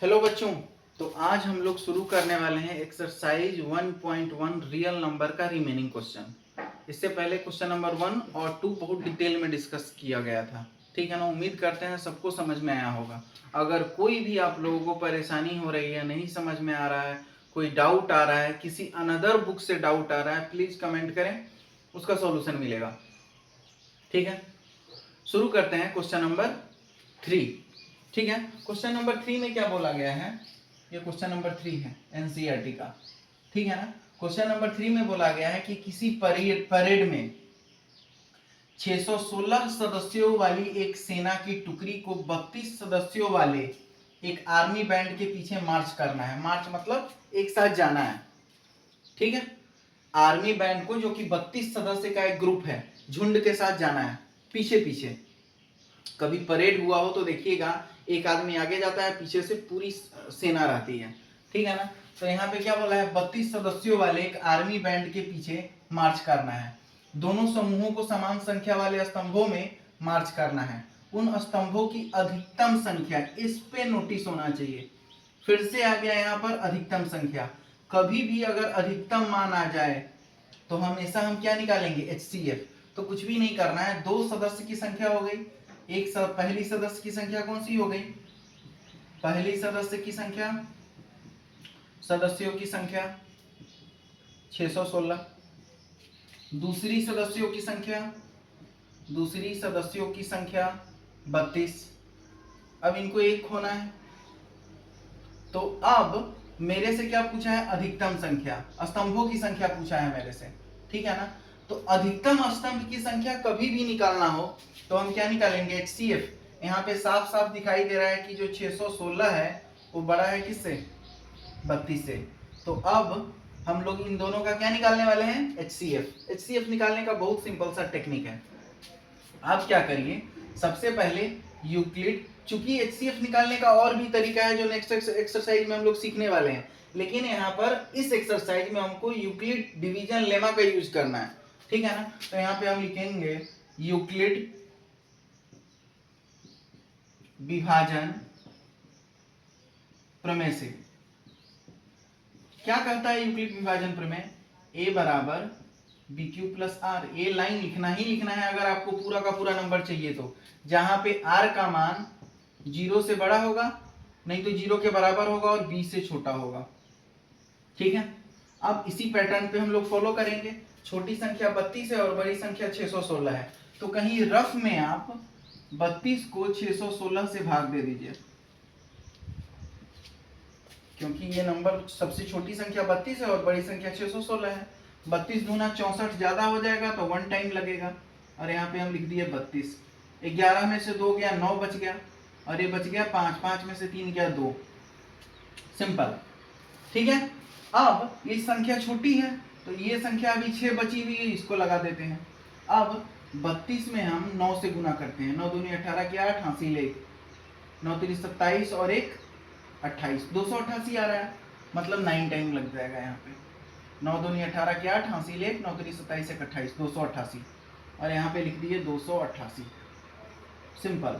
Hello बच्चों। तो आज हम लोग शुरू करने वाले हैं एक्सरसाइज 1.1 रियल नंबर का रिमेनिंग क्वेश्चन। इससे पहले क्वेश्चन नंबर 1 और 2 बहुत डिटेल में डिस्कस किया गया था, ठीक है ना। उम्मीद करते हैं सबको समझ में आया होगा। अगर कोई भी आप लोगों को परेशानी हो रही है, नहीं समझ में आ रहा है, कोई डाउट आ रहा है, किसी अनदर बुक से डाउट आ रहा है, प्लीज कमेंट करें, उसका सॉल्यूशन मिलेगा, ठीक है। शुरू करते हैं क्वेश्चन नंबर 3, ठीक है। क्वेश्चन नंबर 3 में क्या बोला गया है, ये क्वेश्चन नंबर 3 है एनसीईआरटी का, ठीक है ना। क्वेश्चन नंबर 3 में बोला गया है कि किसी परेड में 616 सदस्यों वाली एक सेना की टुकड़ी को 32 सदस्यों वाले एक आर्मी बैंड के पीछे मार्च करना है। मार्च मतलब एक साथ जाना है, ठीक है। आर्मी बैंड को, जो कि 32 सदस्य का एक ग्रुप है, झुंड के साथ जाना है पीछे पीछे। कभी परेड हुआ हो तो देखिएगा, एक आदमी आगे जाता है, पीछे से पूरी सेना रहती है, ठीक है ना। तो यहाँ पे क्या बोला है, 32 सदस्यों वाले एक आर्मी बैंड के पीछे मार्च करना है। दोनों समूहों को समान संख्या वाले स्तंभों में मार्च करना है। उन स्तंभों की अधिकतम संख्या, इस पे नोटिस होना चाहिए। फिर से आ गया यहाँ पर अधिकतम संख्या। कभी भी अगर अधिकतम मान आ जाए तो हमेशा हम क्या निकालेंगे, HCF। तो कुछ भी नहीं करना है, दो सदस्य की संख्या हो गई, पहली सदस्य की संख्या कौन सी हो गई, पहली सदस्य की संख्या, सदस्यों की संख्या 616, दूसरी सदस्यों की संख्या, दूसरी सदस्यों की संख्या 32। अब इनको एक होना है, तो अब मेरे से क्या पूछा है, अधिकतम संख्या, स्तंभों की संख्या पूछा है मेरे से, ठीक है ना। तो अधिकतम स्तंभ की संख्या कभी भी निकालना हो तो हम क्या निकालेंगे, HCF। यहाँ पे साफ साफ दिखाई दे रहा है कि जो 616 है वो बड़ा है किससे, 32 से। तो अब हम लोग इन दोनों का क्या निकालने वाले हैं, HCF। HCF निकालने का बहुत सिंपल सा टेक्निक है। आप क्या करिए, सबसे पहले यूक्लिड, चूंकि HCF निकालने का और भी तरीका है जो नेक्स्ट एक्सरसाइज में हम लोग सीखने वाले हैं, लेकिन यहाँ पर इस एक्सरसाइज में हमको यूक्लिड डिवीजन लेमा का यूज करना है, ठीक है ना। तो यहाँ पे हम लिखेंगे यूक्लिड विभाजन प्रमेय से। क्या कहता है यूक्लिड विभाजन प्रमेय, A बराबर BQ प्लस R। ये लाइन लिखना ही लिखना है अगर आपको पूरा का पूरा नंबर चाहिए तो, जहां पे R का मान 0 से बड़ा होगा, नहीं तो 0 के बराबर होगा, और B से छोटा होगा, ठीक है। अब इसी पैटर्न पे हम लोग फॉलो करेंगे। छोटी संख्या 32 है और बड़ी संख्या 616 है, तो कहीं रफ में आप 32 को 616 से भाग दे दीजिए, क्योंकि ये नंबर सबसे छोटी संख्या 32 है और बड़ी संख्या 616 है। 32 दूना 64 ज्यादा हो जाएगा तो 1 टाइम लगेगा, और यहाँ पे हम लिख दिए 32। 11 में से 2 गया, 9 बच गया, और ये बच गया 5, 5 में से 3 गया 2। सिंपल, ठीक है। अब ये संख्या छोटी है तो ये संख्या अभी 6 बची हुई है, इसको लगा देते हैं। अब 32 में हम 9 से गुना करते हैं, 9 दूनी 18 की 8, हासिल ले 9 3 27 और 1 28, 288 आ रहा है, मतलब 9 टाइम लग जाएगा यहाँ पे। 9 दूनी 18 की 8, हासिल 1, 9 3 27 1 28, 288, और यहाँ पे लिख दिए 288। सिंपल।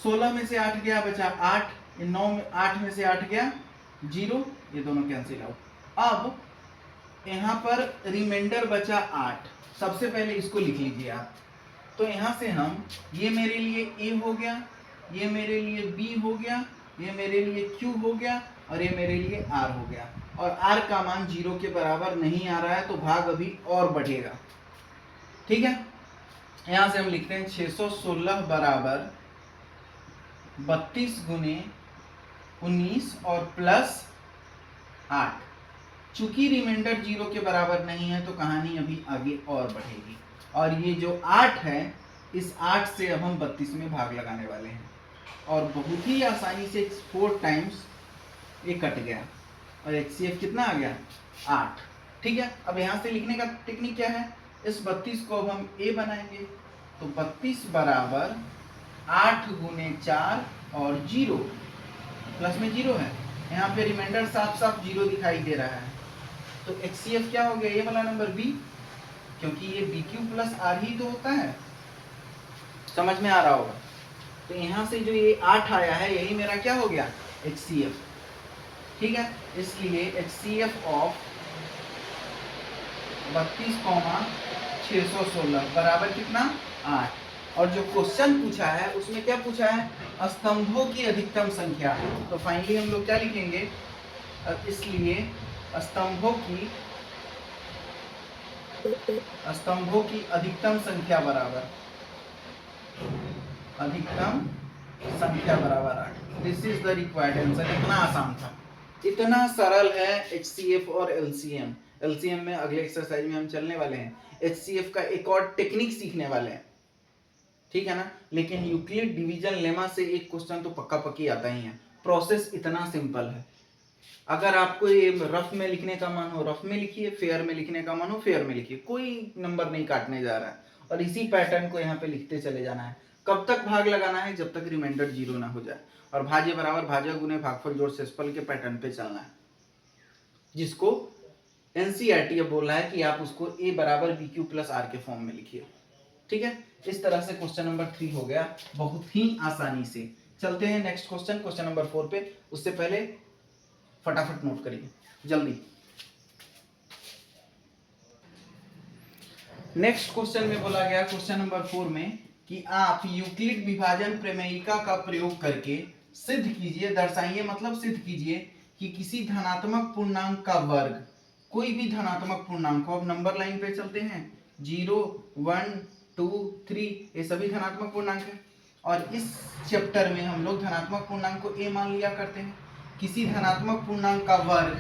16 में से 8 गया, बचा 8, 9 में 8 में से 8 गया 0, ये दोनों कैंसिल आउट। अब यहाँ पर रिमाइंडर बचा 8। सबसे पहले इसको लिख लीजिए आप। तो यहाँ से हम, ये मेरे लिए A हो गया, ये मेरे लिए B हो गया, ये मेरे लिए Q हो गया, और ये मेरे लिए R हो गया। और R का मान 0 के बराबर नहीं आ रहा है तो भाग अभी और बढ़ेगा, ठीक है। यहां से हम लिखते हैं 616 बराबर 32 गुने 19 और प्लस 8। चूंकि रिमाइंडर 0 के बराबर नहीं है तो कहानी अभी आगे और बढ़ेगी, और ये जो 8 है, इस 8 से अब हम 32 में भाग लगाने वाले हैं, और बहुत ही आसानी से 4 टाइम्स ये कट गया, और HCF कितना आ गया, 8, ठीक है। अब यहाँ से लिखने का टेक्निक क्या है, इस 32 को अब हम A बनाएंगे, तो 32 बराबर 8 गुने 4 और 0, प्लस में 0 है, यहाँ पे रिमाइंडर साफ साफ 0 दिखाई दे रहा है, तो HCF क्या हो गया, ये वाला नंबर B, क्योंकि ये BQ प्लस R ही तो होता है। समझ में आ रहा होगा। तो यहाँ से जो ये 8 आया है यही मेरा क्या हो गया, HCF। ठीक है, इसलिए HCF ऑफ 32,616 बराबर कितना, 8। और जो क्वेश्चन पूछा है उसमें क्या पूछा है, स्तंभों की अधिकतम संख्या। तो फाइनली हम लोग क्या लिखेंगे, इसलिए स्तंभों की अधिकतम संख्या बराबर 8। This is the required answer. इतना आसान था, इतना सरल है HCF और LCM। LCM में अगले एक्सरसाइज में हम चलने वाले हैं, HCF का एक और टेक्निक सीखने वाले हैं, ठीक है ना। लेकिन यूक्लिड डिवीजन लेमा से एक क्वेश्चन तो पक्का पक्की आता ही है। प्रोसेस इतना सिंपल है, अगर आपको ये रफ में लिखने का मन हो रफ में लिखिए, फेयर में लिखने का मन हो फेयर में लिखिए, कोई नंबर नहीं काटने जा रहा है। और इसी पैटर्न को यहाँ पे लिखते चले जाना है। कब तक भाग लगाना है, जब तक रिमाइंडर 0 ना हो जाए। और भाज्य बराबर भाज्य गुने भागफल जोड़ शेषफल के पैटर्न पे चलना है, जिसको NCERT बोल रहा है कि आप उसको A बराबर BQ प्लस R के फॉर्म में लिखिए। ठीक है, इस तरह से क्वेश्चन नंबर 3 हो गया बहुत ही आसानी से। चलते हैं नेक्स्ट क्वेश्चन नंबर 4 पे। उससे पहले फटाफट नोट करिए जल्दी। नेक्स्ट क्वेश्चन में बोला गया क्वेश्चन नंबर 4 में कि आप यूक्लिड विभाजन प्रमेयिका का प्रयोग करके सिद्ध कीजिए, दर्शाइए मतलब सिद्ध कीजिए कि किसी धनात्मक पूर्णांक का वर्ग, कोई भी धनात्मक पूर्णांक को, अब नंबर लाइन पे चलते हैं, 0 1 2 3 ये सभी धनात्मक पूर्णांक है। और इस चैप्टर में हम लोग धनात्मक पूर्णांक को a मान लिया करते हैं। किसी धनात्मक पूर्णांक का वर्ग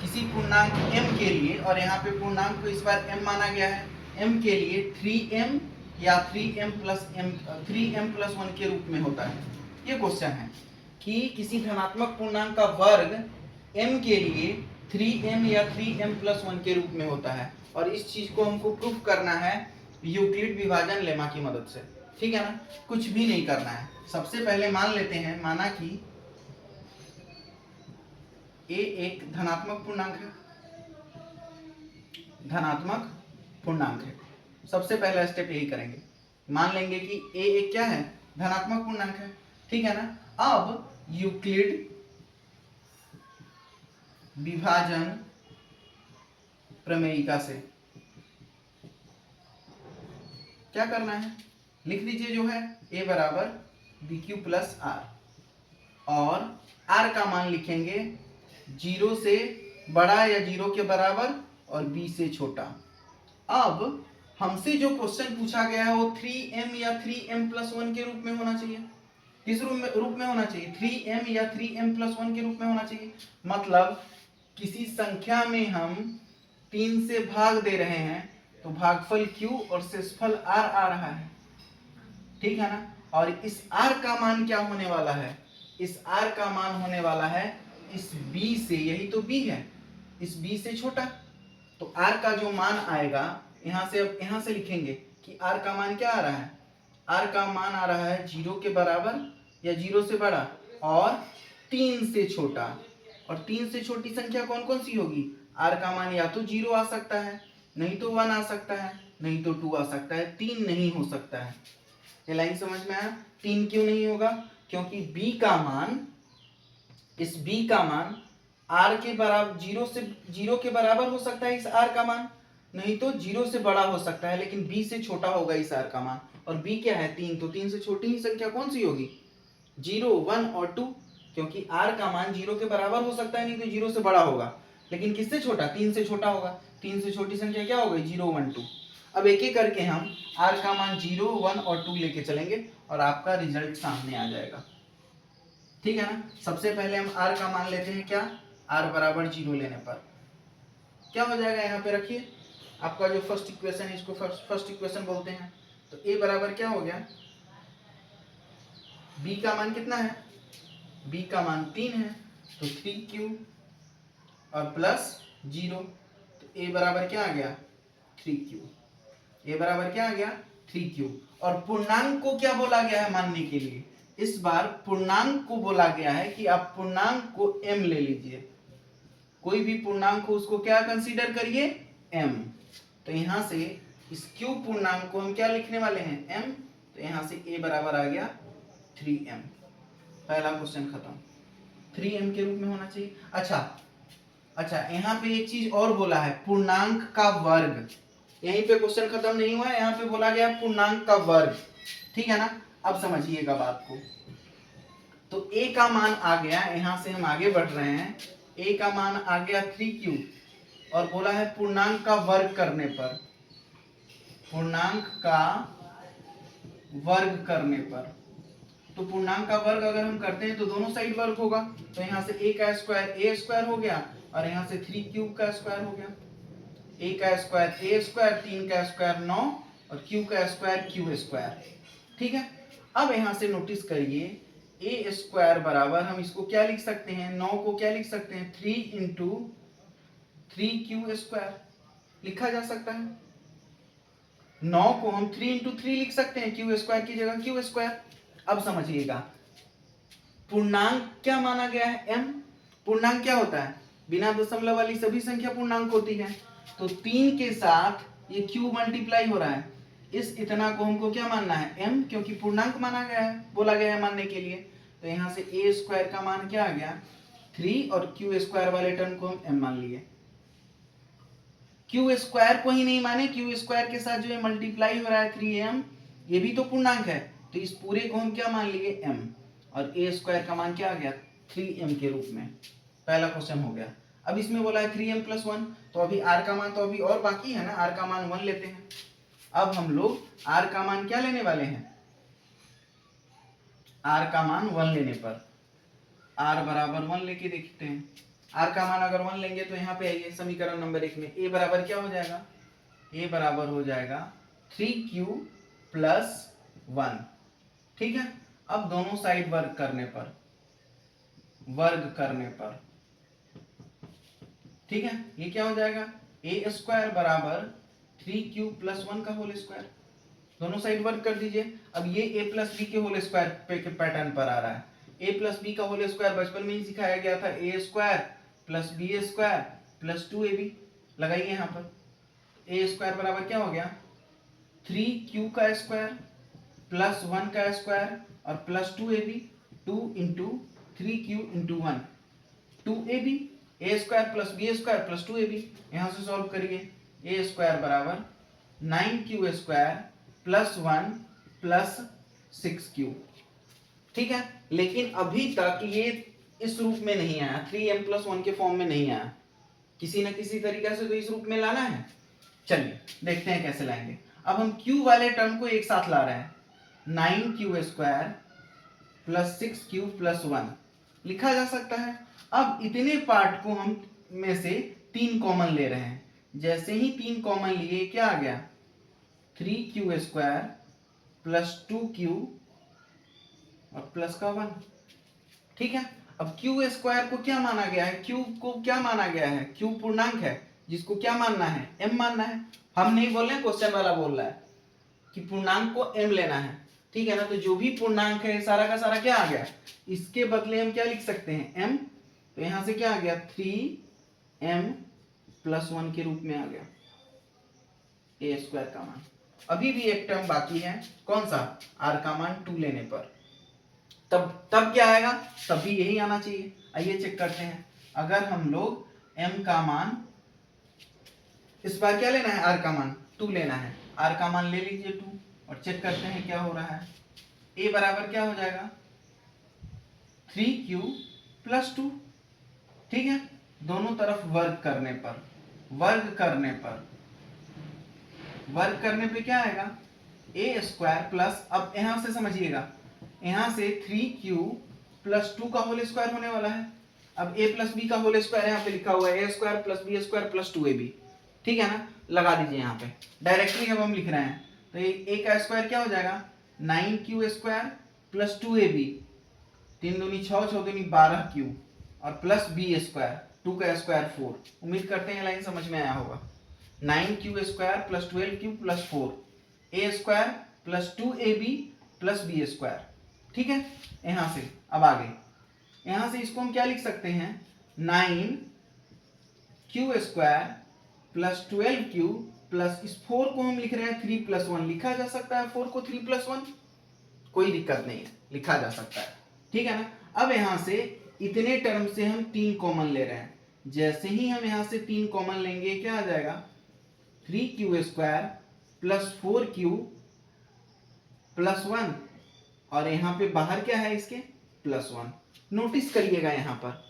किसी पूर्णांक m के लिए, और यहाँ पे पूर्णांक को इस बार m माना गया है, m के लिए 3m या 3m प्लस 1 के रूप में होता है। ये क्वेश्चन है कि किसी धनात्मक पूर्णांक का वर्ग m के लिए 3m या 3m प्लस 1 के रूप में होता है। और इस चीज को हमको प्रूफ करना है यूक्लिड विभाजन लेमा की मदद से। ठीक है ना, कुछ भी नहीं करना है। सबसे पहले मान लेते हैं, माना कि a एक धनात्मक पूर्णांक है, धनात्मक पूर्णांक है। सबसे पहला स्टेप यही करेंगे, मान लेंगे कि a एक क्या है, धनात्मक पूर्णांक है। ठीक है ना, अब यूक्लिड विभाजन प्रमेयिका से क्या करना है, लिख दीजिए जो है a बराबर BQ प्लस R, और R का मान लिखेंगे 0 से बड़ा या 0 के बराबर और b से छोटा। अब हमसे जो क्वेश्चन पूछा गया है वो 3m या 3m प्लस 1 के रूप में होना चाहिए। किस रूप में होना चाहिए, 3m या 3m प्लस 1 के रूप में होना चाहिए। मतलब किसी संख्या में हम 3 से भाग दे रहे हैं तो भागफल q और शेषफल r आ रहा है। ठीक है ना, और इस r का मान क्या होने वाला है, इस r का मान होने वाला है इस b से, यही तो b है, इस b से छोटा। तो r का जो मान आएगा यहाँ से लिखेंगे कि r का मान क्या आ रहा है, r का मान आ रहा है 0 के बराबर या 0 से बड़ा और 3 से छोटा। और 3 से छोटी संख्या कौन कौन सी होगी, r का मान या तो 0 आ सकता है, नहीं तो 1 आ सकता है, नहीं तो 2 आ सकता है, 3 नहीं हो सकता है। ये लाइन समझ में आया। 3 क्यों नहीं होगा, क्योंकि b का मान, इस b का मान r के बराबर 0 के बराबर हो सकता है इस r का मान, नहीं तो 0 से बड़ा हो सकता है, लेकिन b से छोटा होगा इस r का मान। और b क्या है, 3, तो 3 से छोटी ही संख्या कौन सी होगी, 0 1 और 2, क्योंकि r का मान 0 के बराबर हो सकता है, नहीं तो 0 से बड़ा होगा, लेकिन किससे छोटा, 3 से छोटा होगा। 3 से छोटी संख्या क्या हो गई, 0 1 2। अब एक एक करके हम r का मान 0 1 और 2 लेके चलेंगे और आपका रिजल्ट सामने आ जाएगा। ठीक है ना, सबसे पहले हम r का मान लेते हैं, क्या, r बराबर 0 लेने पर क्या हो जाएगा, यहाँ पे रखिए आपका जो फर्स्ट इक्वेशन है, इसको फर्स्ट इक्वेशन बोलते हैं। तो a बराबर क्या हो गया, b का मान कितना है, b का मान 3 है, तो 3q और प्लस 0, तो a बराबर क्या आ गया, 3q। a बराबर क्या आ गया, 3q। और पूर्णांक को क्या बोला गया है मानने के लिए, इस बार पूर्णांक को बोला गया है कि आप पूर्णांक को m ले लीजिए, कोई भी पूर्णांक को उसको क्या कंसीडर करिए, m। तो यहां से इस q पूर्णांक को हम क्या लिखने वाले हैं, m। तो यहां से a बराबर आ गया 3m। पहला क्वेश्चन खत्म। 3m के रूप में होना चाहिए। अच्छा यहाँ पे एक चीज और बोला है, पूर्णांक का वर्ग। यहीं पे क्वेश्चन खत्म नहीं हुआ है, यहाँ पे बोला गया पूर्णांक का वर्ग, ठीक है ना। अब समझिएगा बात को। तो a का मान आ गया, यहां से हम आगे बढ़ रहे हैं। a का मान आ गया 3q और बोला है पूर्णांक का वर्ग करने पर, पूर्णांक का वर्ग करने पर। तो पूर्णांक का वर्ग अगर हम करते हैं तो दोनों साइड वर्ग होगा। तो यहाँ से a का स्क्वायर a स्क्वायर हो गया और यहाँ से 3q का स्क्वायर हो गया। a का स्क्वायर a स्क्वायर, 3 का स्क्वायर 9 और q का स्क्वायर q स्क्वायर, ठीक है। अब यहाँ से नोटिस करिए a स्क्वायर बराबर हम इसको क्या लिख सकते हैं, 9 को क्या लिख सकते हैं, 3 इंटू 3q स्क्वायर लिखा जा सकता है। 9 को हम 3 इंटू 3 लिख सकते हैं, q स्क्वायर की जगह q स्क्वायर। अब समझिएगा पूर्णांक क्या माना गया है, m। पूर्णांक क्या होता है, बिना दशमलव वाली सभी संख्या पूर्णांक होती है। तो 3 के साथ ये q मल्टीप्लाई हो रहा है, इस इतना को हमको क्या मानना है, m, क्योंकि पूर्णांक माना गया है, बोला गया है मानने के लिए। तो यहाँ से a स्क्वायर का मान क्या आ गया 3 और q स्क्वायर वाले टर्म को हम m मान लिए। q स्क्वायर को ही नहीं माने, q स्क्वायर के साथ जो है मल्टीप्लाई हो रहा है 3m, ये भी तो पूर्णांक है। तो इस पूरे को हम क्या मान लिए m, और a स्क्वायर का मान क्या आ गया 3m के रूप में। पहला क्वेश्चन हो गया। अब इसमें बोला है 3m + 1, तो अभी r का मान तो अभी और बाकी है ना, r का मान 1 लेते हैं। अब हम लोग r का मान क्या लेने वाले हैं, r का मान 1 लेने पर r बराबर 1 लेके देखते हैं। r का मान अगर 1 लेंगे तो यहाँ पे आइए समीकरण नंबर 1 में a बराबर क्या हो जाएगा, a बराबर हो जाएगा 3q + 1, ठीक है। अब दोनों साइड वर्ग करने पर, ठीक है, ये क्या हो जाएगा, a स्क्वायर बराबर 3q + 1 का होल स्क्वायर। दोनों साइड वर्ग कर दीजिए। अब ये a + b के होल स्क्वायर पे के पैटर्न पर आ रहा है। a + b का होल स्क्वायर बचपन में ही सिखाया गया था, a square + b square + 2ab। लगाइए यहाँ पर a स्क्वायर बराबर क्या हो गया 3q का स्क्वायर + 1 का स्क्वायर और +2ab, 2 into 3q into 1 2ab, a square + b square + 2ab। यहाँ से सॉल्व करिए, a स्क्वायर बराबर 9q स्क्वायर + 1 + 6q, ठीक है। लेकिन अभी तक ये इस रूप में नहीं आया, 3m + 1 के फॉर्म में नहीं आया। किसी न किसी तरीके से तो इस रूप में लाना है। चलिए देखते हैं कैसे लाएंगे। अब हम q वाले टर्म को एक साथ ला रहे हैं, 9q स्क्वायर + 6q + 1 लिखा जा सकता है। अब इतने पार्ट को हम में से 3 कॉमन ले रहे हैं। जैसे ही 3 कॉमन लिए क्या आ गया 3q स्क्वायर + 2q और प्लस का 1, ठीक है। अब q स्क्वायर को क्या माना गया है, q को क्या माना गया है, q पूर्णांक है जिसको क्या मानना है, m मानना है। हम नहीं बोल रहे, क्वेश्चन वाला बोल रहा है कि पूर्णांक को m लेना है, ठीक है ना। तो जो भी पूर्णांक है सारा का सारा क्या आ गया, इसके बदले हम क्या लिख सकते हैं m। तो यहां से क्या आ गया 3m + 1 के रूप में आ गया a स्क्वायर का मान। अभी भी एक टर्म बाकी है, कौन सा, r का मान 2 लेने पर। तब क्या आएगा, तब भी यही आना चाहिए। आइए चेक करते हैं। अगर हम लोग m का मान, इस बार क्या लेना है, r का मान 2 लेना है, r का मान ले लीजिए 2 और चेक करते हैं क्या हो रहा है। a बराबर क्या हो जाएगा 3q + 2, ठीक है। दोनों तरफ वर्ग करने पे क्या आएगा a स्क्वायर प्लस, अब यहां से समझिएगा, यहां से 3q + 2 का होल स्क्वायर होने वाला है। अब a + b का होल स्क्वायर यहाँ पे लिखा हुआ है a square + b square + 2ab, ठीक है ना। लगा दीजिए यहाँ पे, डायरेक्टली अब हम लिख रहे हैं। तो a का स्क्वायर क्या हो जाएगा 9q स्क्वायर + 2ab, 3 दूनी 6, 6 दूनी 12q और +b स्क्वायर, 2 का स्क्वायर 4। उम्मीद करते हैं लाइन समझ में आया होगा। 9q square + 12q + 4, a square + 2ab + b square, ठीक है। यहां से अब आगे, यहां से इसको हम क्या लिख सकते हैं 9q स्क्वायर + 12q प्लस इस 4 को हम लिख रहे हैं 3 + 1, लिखा जा सकता है 4 को 3 + 1, कोई दिक्कत नहीं है, लिखा जा सकता है, ठीक है ना। अब यहाँ से इतने टर्म से हम 3 कॉमन ले रहे हैं, जैसे ही हम यहाँ से 3 कॉमन लेंगे क्या आ जाएगा, 3q² प्लस 4q प्लस 1, और यहाँ पे बाहर क्या है इसके, प्लस 1। नोटिस करिएगा यहाँ पर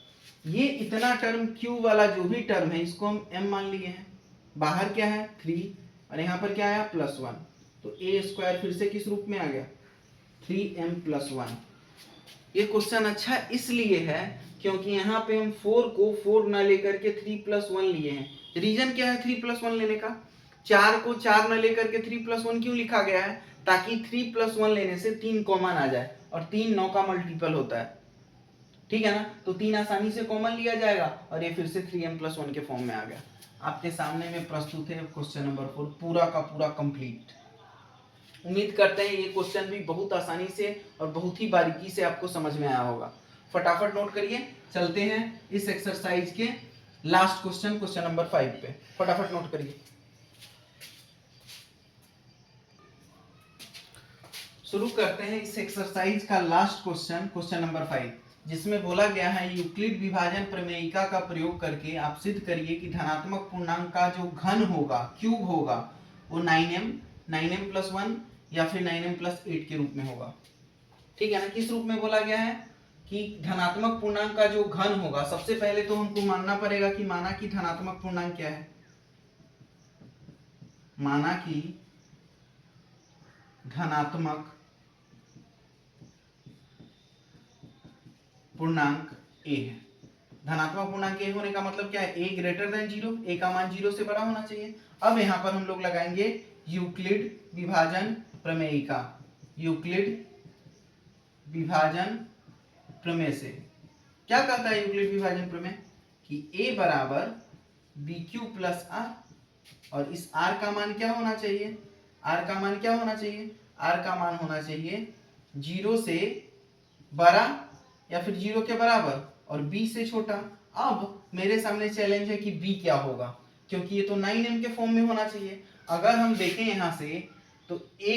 ये इतना टर्म q वाला जो भी टर्म है इसको हम m मान लिए हैं, बाहर क्या है 3 और यहाँ पर क्या आया प्लस 1, तो a² फिर से किस रूप में आ गया 3m प्लस 1। ये क्वेश्चन अच्छा इसलिए है क्योंकि यहाँ पे हम 4 को 4 ना लेकर के 3 प्लस 1 लिए हैं। रीजन क्या है 3 प्लस 1 लेने का, 4 को 4 ना लेकर के 3 प्लस 1 क्यों लिखा गया है, ताकि 3 प्लस 1 लेने से 3 कॉमन आ जाए, और 3 9 का मल्टीपल होता है, ठीक है ना। तो 3 आसानी से कॉमन लिया जाएगा और ये फिर से 3m प्लस 1 के फॉर्म में आ गया। आपके सामने में प्रस्तुत है क्वेश्चन नंबर 4 पूरा का पूरा कंप्लीट। उम्मीद करते हैं ये क्वेश्चन भी बहुत आसानी से और बहुत ही बारीकी से आपको समझ में आया होगा। फटाफट नोट करिए, चलते हैं इस एक्सरसाइज के लास्ट क्वेश्चन, क्वेश्चन नंबर 5 पे। फटाफट नोट करिए। शुरू करते हैं इस एक्सरसाइज का लास्ट क्वेश्चन, क्वेश्चन नंबर 5, जिसमें बोला गया है यूक्लिड विभाजन प्रमेयिका का प्रयोग करके आप सिद्ध करिए कि धनात्मक पूर्णांक का जो घन होगा, क्यूब होगा, वो 9m प्लस 1 या फिर 9m प्लस 8 के रूप में होगा, ठीक है ना। किस रूप में बोला गया है कि धनात्मक पूर्णांक का जो घन होगा, सबसे पहले तो हमको मानना पड़ेगा कि माना कि धनात्मक पूर्णांक क्या है, माना कि धनात्मक पूर्णांक a है। धनात्मक पूर्णांक a होने का मतलब क्या है, a ग्रेटर देन 0, a का मान 0 से बड़ा होना चाहिए। अब यहाँ पर हम लोग लगाएंगे यूक्लिड विभाजन प्रमेयिका, यूक्लिड विभाजन प्रमेय से। क्या कहता है यूक्लिड विभाजन प्रमेय कि a बराबर bq प्लस r, और इस r का मान क्या होना चाहिए, r का मान क्या होना चाहिए, r का मान होना चाहिए 0 से बड़ा या फिर 0 के बराबर और b से छोटा। अब मेरे सामने चैलेंज है कि b क्या होगा, क्योंकि ये तो 9m के फॉर्म में होना चाहिए। अगर हम देखें यहाँ से तो a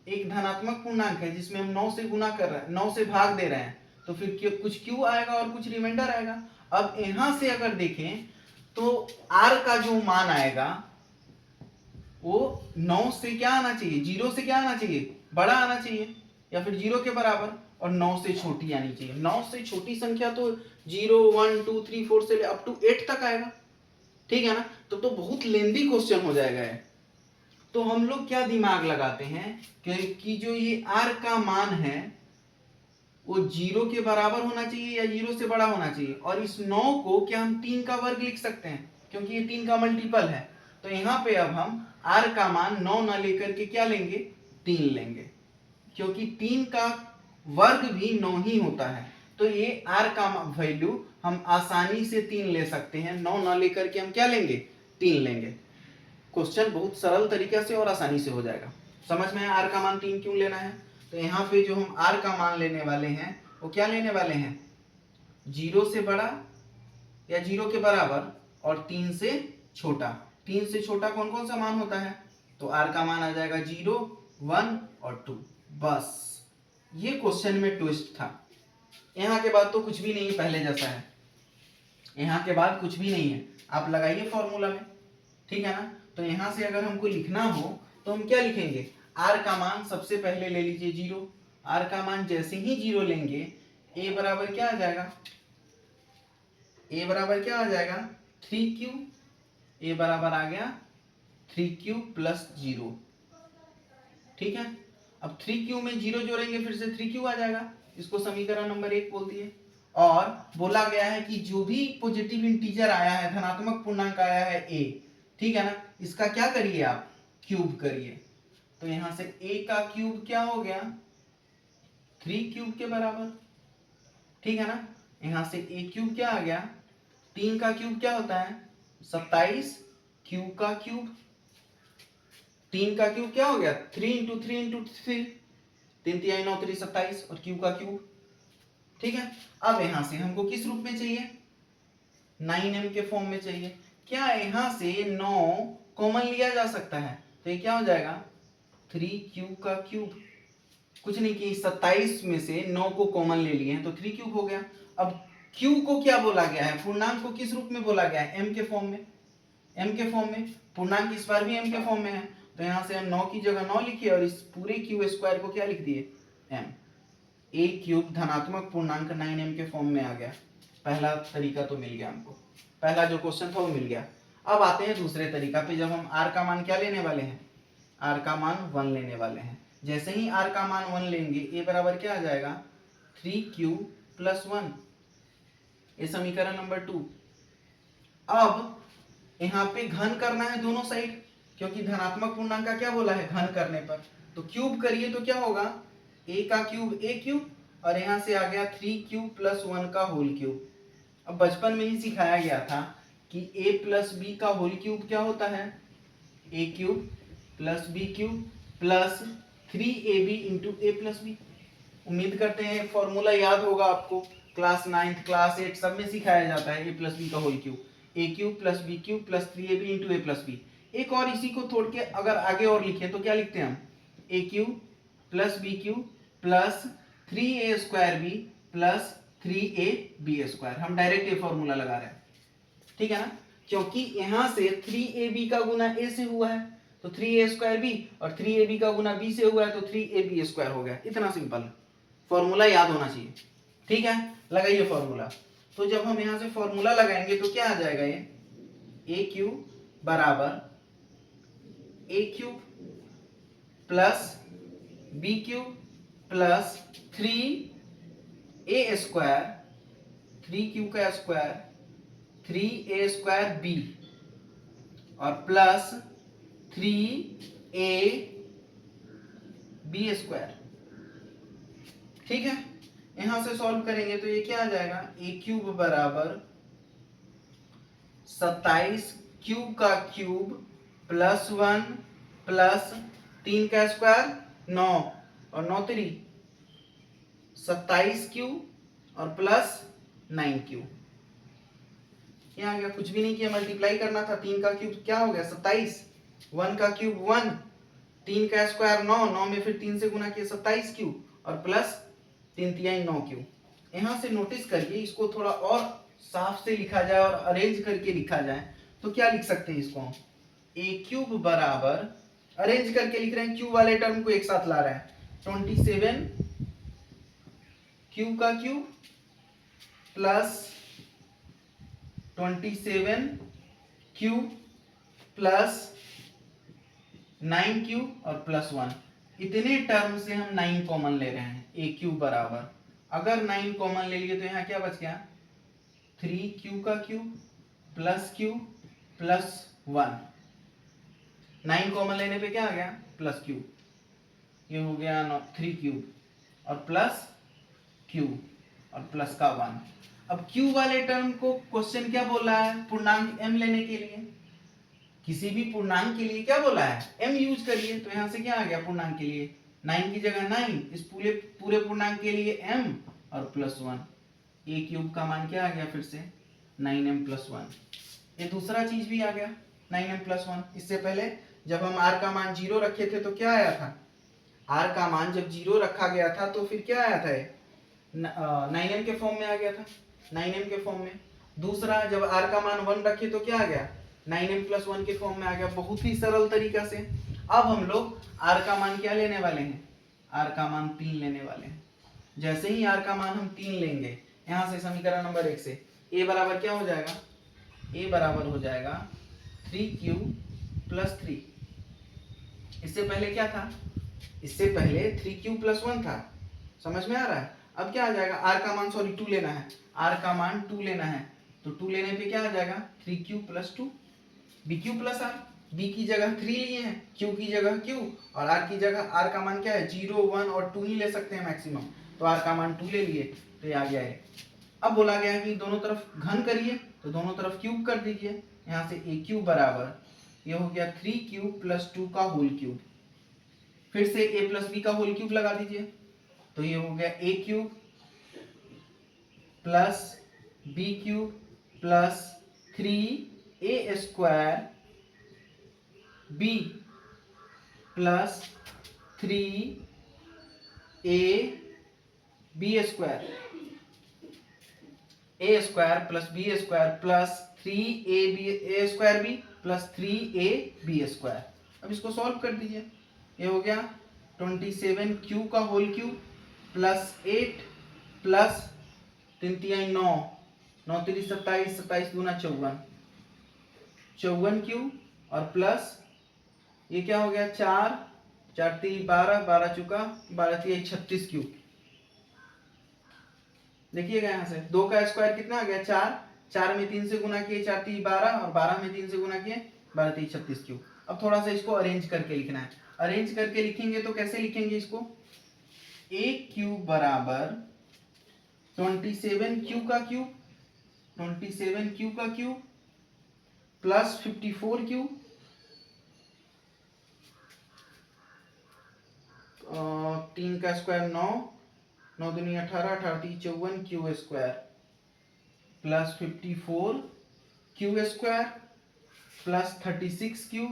एक धनात्मक पूर्णांक है जिसमें हम 9 से गुना कर रहे हैं, 9 से भाग दे रहे हैं, तो फिर कुछ q आएगा और कुछ रिमाइंडर आएगा। अब यहाँ से अगर देखें तो r का जो मान आएगा वो 9 से क्या आना चाहिए, 0 से क्या आना चाहिए, बड़ा आना चाहिए या फिर 0 के बराबर, और 9 से छोटी आनी चाहिए। 9 से छोटी संख्या तो 0 1 2 3 4 से अप टू 8 तक आएगा, ठीक है ना। तो बहुत लेंदी क्वेश्चन हो जाएगा है। तो हम लोग क्या दिमाग लगाते हैं कि जो ये r का मान है वो 0 के बराबर होना चाहिए या 0 से बड़ा होना चाहिए, और इस 9 को क्या हम 3 का वर्ग लिख सकते हैं, क्योंकि ये 3 का मल्टीपल है। तो यहाँ पे अब हम r का मान 9 ना लेकर के क्या लेंगे, 3 लेंगे, क्योंकि 3 का वर्ग भी 9 ही होता है। तो ये r का वैल्यू हम आसानी से 3 ले सकते हैं, 9 ना लेकर के हम क्या लेंगे, 3 लेंगे। क्वेश्चन बहुत सरल तरीके से और आसानी से हो जाएगा। समझ में r का मान 3 क्यों लेना है। तो यहाँ पे जो हम r का मान लेने वाले हैं वो क्या लेने वाले हैं, 0 से बड़ा या 0 के बराबर और 3 से छोटा। 3 से छोटा कौन कौन सा मान होता है, तो r का मान आ जाएगा 0 1 और 2। बस ये क्वेश्चन में ट्विस्ट था। यहाँ के बाद तो कुछ भी नहीं है, पहले जैसा है, यहाँ के बाद कुछ भी नहीं है। आप लगाइए फॉर्मूला में, ठीक है ना। तो यहाँ से अगर हमको लिखना हो तो हम क्या लिखेंगे, r का मान सबसे पहले ले लीजिए 0, r का मान जैसे ही 0 लेंगे a बराबर क्या आ जाएगा, a बराबर क्या आ जाएगा 3q, a बराबर आ गया 3q प्लस 0, ठीक है। अब 3q में 0 जोड़ेंगे फिर से 3q आ जाएगा, इसको समीकरण नंबर 1 बोल दिए। और बोला गया है कि जो भी पॉजिटिव इंटीजर आया है, धनात्मक पूर्णांक आया है a, ठीक है ना, इसका क्या करिए आप, क्यूब करिए। तो यहां से a का क्यूब क्या हो गया 3 क्यूब के बराबर, ठीक है ना। यहां से a क्यूब क्या आ गया, 3 का क्यूब क्या होता है 27, क्यूब का क्यूब, 3 का क्यूब क्या हो गया 3 इंटू 3 इंटू 3, 3 3 9 3 27, और क्यूब का क्यूब, ठीक है। अब यहां से हमको किस रूप में चाहिए, 9m के फॉर्म में चाहिए। क्या यहां से 9 कॉमन लिया जा सकता है, तो ये क्या हो जाएगा 3 क्यूब का क्यूब, कुछ नहीं कि 27 में से 9 को कॉमन ले लिए हैं तो 3 क्यूब हो गया। अब q को क्या बोला गया है, पूर्णांक को किस रूप में बोला गया है, m के फॉर्म में, m के फॉर्म में, पूर्णांक इस बार भी m के फॉर्म में है, तो यहाँ से हम 9 की जगह 9 लिखिए और इस पूरे क्यू स्क्वायर को क्या लिख दिए, m। a क्यूब धनात्मक पूर्णांक 9m के फॉर्म में आ गया। पहला तरीका तो मिल गया हमको, पहला जो क्वेश्चन था वो मिल गया। अब आते हैं दूसरे तरीका पे, जब हम r का मान क्या लेने वाले हैं, r का मान 1 लेने वाले हैं। जैसे ही r का मान 1 लेंगे, a बराबर क्या आ जाएगा, 3q + 1, ये समीकरण नंबर 2। अब यहाँ पे घन करना है दोनों साइड, क्योंकि धनात्मक पूर्णांक का क्या बोला है, घन करने पर, तो क्यूब करिए तो क्या होगा, a का क्यूब a क्यूब, और यहाँ से आ गया 3q + 1 का होल क्यूब। अब बचपन में ही सिखाया गया था कि a + b का होल क्यूब क्या होता है, a cube + b cube + 3ab × a + b। उम्मीद करते हैं फॉर्मूला याद होगा आपको, क्लास 9th क्लास 8 सब में सिखाया जाता है a + b का whole cube, a cube + b cube + 3ab × a + b। एक और इसी को तोड़ के अगर आगे और लिखें तो क्या लिखते हैं हम, a cube + b cube + 3a² b + 3ab²। हम डायरेक्ट ये फॉर्मूला लगा रहे हैं, ठीक है ना, क्योंकि यहां से 3ab का गुना a से हुआ है तो 3a² b, और 3ab का गुना b से हुआ है तो 3ab² हो गया। इतना सिंपल फॉर्मूला याद होना चाहिए, ठीक है। लगाइए फॉर्मूला, तो जब हम यहां से फॉर्मूला लगाएंगे तो क्या आ जाएगा, ये a क्यूब बराबर a cube + b cube + 3a², 3q का स्क्वायर 3a² b और प्लस 3ab², ठीक है। यहां से सॉल्व करेंगे तो ये क्या आ जाएगा, a क्यूब बराबर 27 क्यूब का क्यूब + 1 + 3 का स्क्वायर 9 और 9 3 27 क्यूब और प्लस 9 क्यूब। यहाँ आ गया, कुछ भी नहीं किया, मल्टीप्लाई करना था। 3 का क्यूब क्या हो गया 27, 1 का क्यूब 1, 3 का स्क्वायर 9, 9 में फिर 3 से गुना किया 27 क्यूब और प्लस 3 तिहाई 9 क्यूब। यहाँ से नोटिस करिए, इसको थोड़ा और साफ से लिखा जाए और अरेंज करके लिखा जाए तो क्या लिख सकते हैं इसको हम, a क्यूब बराबर, अरेंज करके लिख रहे हैं, क्यूब वाले टर्म को एक साथ ला रहे हैं, 27 क्यूब का cube plus 27 cube plus 9 cube और प्लस 1। इतने टर्म से हम 9 कॉमन ले रहे हैं, a क्यूब बराबर, अगर 9 कॉमन ले लिए तो यहाँ क्या बच गया, 3q का cube plus q plus 1। 9 common लेने पे क्या आ गया, प्लस q, ये हो गया 3 क्यूब और प्लस q और प्लस का 1। अब q वाले टर्म को क्वेश्चन क्या बोल रहा है, पूर्णांक m लेने के लिए, किसी भी पूर्णांक के लिए क्या बोला है, m यूज करिए। तो यहाँ से क्या आ गया, पूर्णांक के लिए 9 की जगह 9, इस पूरे पूर्णांक के लिए m और प्लस 1। a क्यूब का मान क्या आ गया, फिर से 9m + 1। ये दूसरा चीज भी आ गया 9m + 1। इससे पहले जब हम r का मान 0 रखे थे तो क्या आया था, r का मान जब 0 रखा गया था तो फिर क्या आया था, 9m के फॉर्म में आ गया था, 9m के फॉर्म में। दूसरा जब r का मान 1 रखे तो क्या आ गया, 9m + 1 के फॉर्म में आ गया, बहुत ही सरल तरीका से। अब हम लोग r का मान क्या लेने वाले हैं, r का मान 3 लेने वाले हैं। जैसे ही r का मान हम 3 लेंगे, यहाँ से समीकरण नंबर 1 से a बराबर क्या हो जाएगा, a बराबर हो जाएगा 3q + 3। इससे पहले क्या था, इससे पहले 3q + 1 था, समझ में आ रहा है। अब क्या आ जाएगा, r का मान 2 लेना है, r का मान 2 लेना है, तो 2 लेने पे क्या आ जाएगा, 3q + 2 bq + r। b की जगह 3 लिए हैं, q की जगह q और r की जगह, r का मान क्या है 0, 1 और 2 ही ले सकते हैं मैक्सिमम, तो r का मान 2 ले लिए, तो ये आ गया है। अब बोला गया है कि दोनों तरफ घन करिए, तो दोनों तरफ क्यूब कर दीजिए। यहाँ से a क्यूब बराबर, ये हो गया 3q + 2 का होल क्यूब, फिर से a + b का होल क्यूब लगा दीजिए, तो ये हो गया a cube plus b cube plus 3a² b plus 3 A B square A square plus B square plus 3 square B plus 3ab square. अब इसको सॉल्व कर दीजिए। ये हो गया 27q का होल क्यूब प्लस 8 प्लस 3 तिहाई 9, 9 3 27, 27 दूना 54, 54q और प्लस ये क्या हो गया 4, 4 3 12, 12 चुका 12 तिहाई 36q। देखिएगा यहाँ से 2 का स्क्वायर कितना आ गया 4, 4 में 3 से गुना किए 4 3 12 और 12 में 3 से गुना किए 12 3 36q। अब थोड़ा सा इसको अरेंज करके लिखना है। अरेंज करके लिखेंगे तो कैसे लिखेंगे इसको, a क्यूब बराबर 27q का क्यूब, 27q का क्यूब प्लस 54q 3 का स्क्वायर 9, 9 दूनी 18, 18 3 54 Q square plus 54 Q square plus 36 Q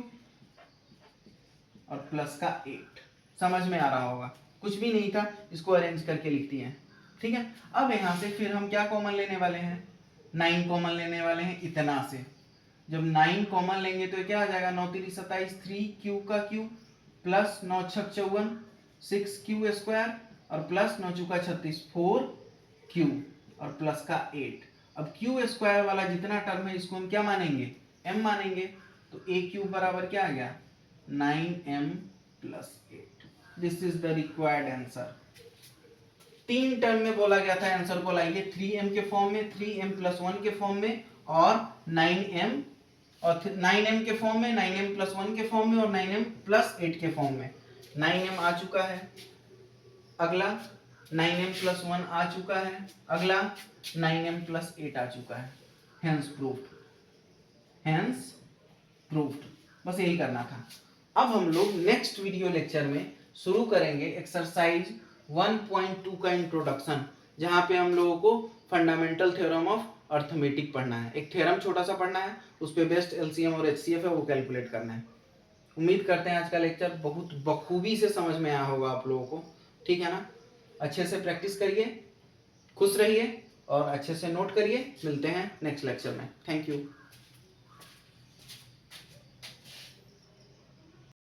और प्लस का 8। समझ में आ रहा होगा, कुछ भी नहीं था, इसको अरेंज करके लिखती हैं। ठीक है, अब यहाँ से फिर हम क्या कॉमन लेने वाले हैं, 9 कॉमन लेने वाले हैं इतना से। जब 9 कॉमन लेंगे तो क्या आ जाएगा 9 3 27, 3q का क्यूब प्लस 9 6 54, 6q स्क्वायर और प्लस 9 चौका 36, 4q और प्लस का 8। अब q स्क्वायर वाला जितना टर्म है इसको हम क्या मानेंगे, m मानेंगे। तो a क्यूब बराबर क्या आ गया 9m plus 8। This is the required answer. 3 term में बोला गया था आंसर को लाइए 3m के फॉर्म में, 3m प्लस 1 के फॉर्म में और 9m और 9m के फॉर्म में, 9m प्लस 1 के फॉर्म में और 9m प्लस 8 के फॉर्म में। 9m आ चुका है, अगला 9m प्लस 1 आ चुका है, अगला 9m प्लस 8 आ चुका है। Hence proved, hence proved. बस यही करना था। अब हम लोग नेक्स्ट वीडियो लेक्चर में शुरू करेंगे एक्सरसाइज 1.2 का इंट्रोडक्शन, जहां पे हम लोगों को फंडामेंटल थ्योरम ऑफ अर्थमेटिक पढ़ना है। एक थ्योरम छोटा सा पढ़ना है, उस पे बेस्ट एलसीएम और एचसीएफ है वो कैलकुलेट करना है। उम्मीद करते हैं आज का लेक्चर बहुत बखूबी से समझ में आया होगा आप लोगों को। ठीक है ना, अच्छे से प्रैक्टिस करिए, खुश रहिए और अच्छे से नोट करिए। मिलते हैं नेक्स्ट लेक्चर में। Thank you.